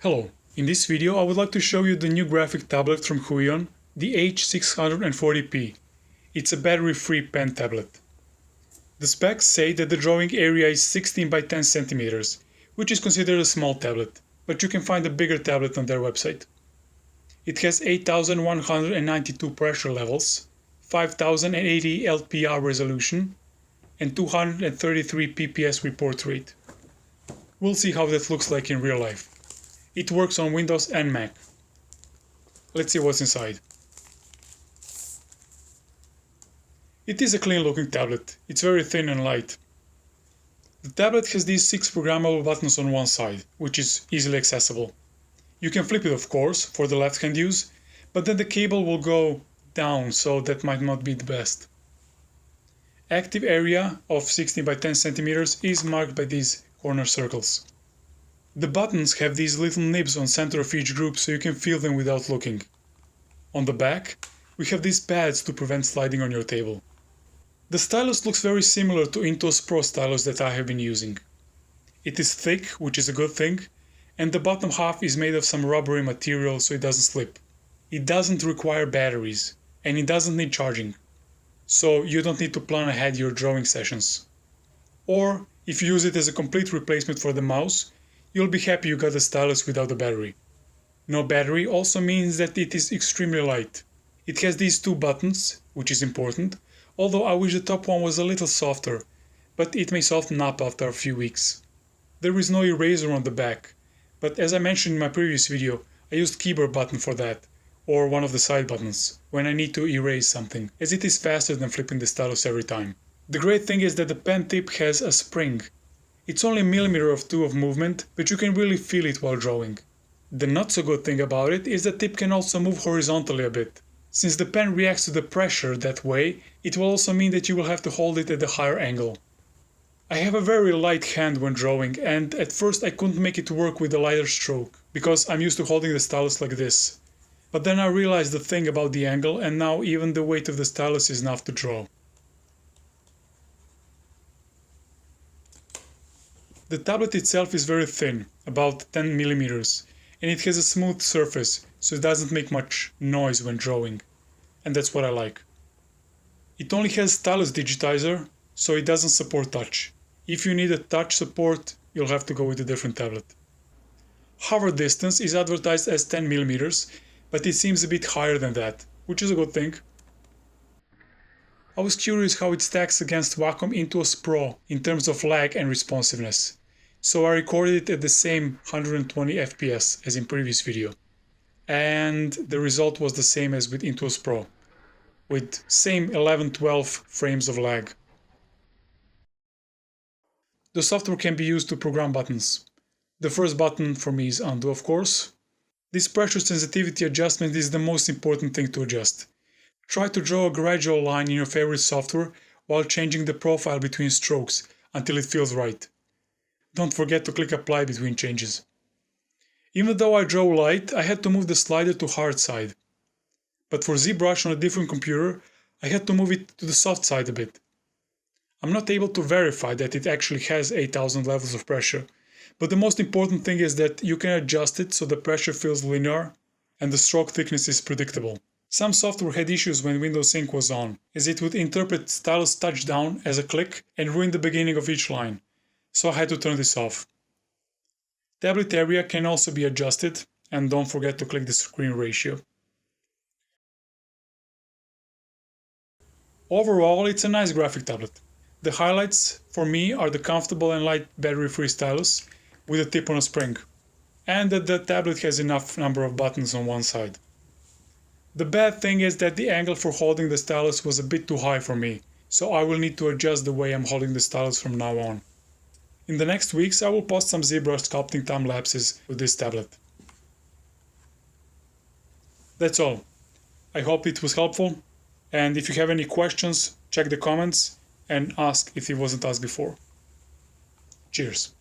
Hello, in this video I would like to show you the new graphic tablet from Huion, the H640P. It's a battery-free pen tablet. The specs say that the drawing area is 16 by 10 centimeters, which is considered a small tablet, but you can find a bigger tablet on their website. It has 8192 pressure levels, 5080 LPR resolution, and 233 pps report rate. We'll see how that looks like in real life. It works on Windows and Mac. Let's see what's inside. It is a clean looking tablet. It's very thin and light. The tablet has these 6 programmable buttons on one side, which is easily accessible. You can flip it, of course, for the left-hand use, but then the cable will go down, so that might not be the best. Active area of 16 by 10 centimeters is marked by these corner circles. The buttons have these little nibs on center of each group so you can feel them without looking. On the back, we have these pads to prevent sliding on your table. The stylus looks very similar to Intuos Pro stylus that I have been using. It is thick, which is a good thing, and the bottom half is made of some rubbery material so it doesn't slip. It doesn't require batteries, and it doesn't need charging, so you don't need to plan ahead your drawing sessions. Or, if you use it as a complete replacement for the mouse, you'll be happy you got a stylus without a battery. No battery also means that it is extremely light. It has these 2 buttons, which is important, although I wish the top one was a little softer, but it may soften up after a few weeks. There is no eraser on the back, but as I mentioned in my previous video, I used keyboard button for that, or one of the side buttons, when I need to erase something, as it is faster than flipping the stylus every time. The great thing is that the pen tip has a spring. It's only a millimeter or 2 of movement, but you can really feel it while drawing. The not so good thing about it is that the tip can also move horizontally a bit. Since the pen reacts to the pressure that way, it will also mean that you will have to hold it at a higher angle. I have a very light hand when drawing, and at first I couldn't make it work with a lighter stroke, because I'm used to holding the stylus like this. But then I realized the thing about the angle, and now even the weight of the stylus is enough to draw. The tablet itself is very thin, about 10 millimeters, and it has a smooth surface, so it doesn't make much noise when drawing, and that's what I like. It only has stylus digitizer, so it doesn't support touch. If you need a touch support, you'll have to go with a different tablet. Hover distance is advertised as 10 millimeters, but it seems a bit higher than that, which is a good thing. I was curious how it stacks against Wacom Intuos Pro in terms of lag and responsiveness, so I recorded it at the same 120 FPS as in previous video, and the result was the same as with Intuos Pro, with same 11-12 frames of lag. The software can be used to program buttons. The first button for me is undo, of course. This pressure sensitivity adjustment is the most important thing to adjust. Try to draw a gradual line in your favorite software while changing the profile between strokes until it feels right. Don't forget to click apply between changes. Even though I draw light, I had to move the slider to hard side. But for ZBrush on a different computer, I had to move it to the soft side a bit. I'm not able to verify that it actually has 8000 levels of pressure, but the most important thing is that you can adjust it so the pressure feels linear and the stroke thickness is predictable. Some software had issues when Windows Ink was on, as it would interpret stylus touch down as a click and ruin the beginning of each line, so I had to turn this off. Tablet area can also be adjusted, and don't forget to click the screen ratio. Overall, it's a nice graphic tablet. The highlights for me are the comfortable and light battery-free stylus with a tip on a spring, and that the tablet has enough number of buttons on one side. The bad thing is that the angle for holding the stylus was a bit too high for me, so I will need to adjust the way I'm holding the stylus from now on. In the next weeks I will post some ZBrush sculpting time lapses with this tablet. That's all. I hope it was helpful, and if you have any questions, check the comments and ask if it wasn't asked before. Cheers.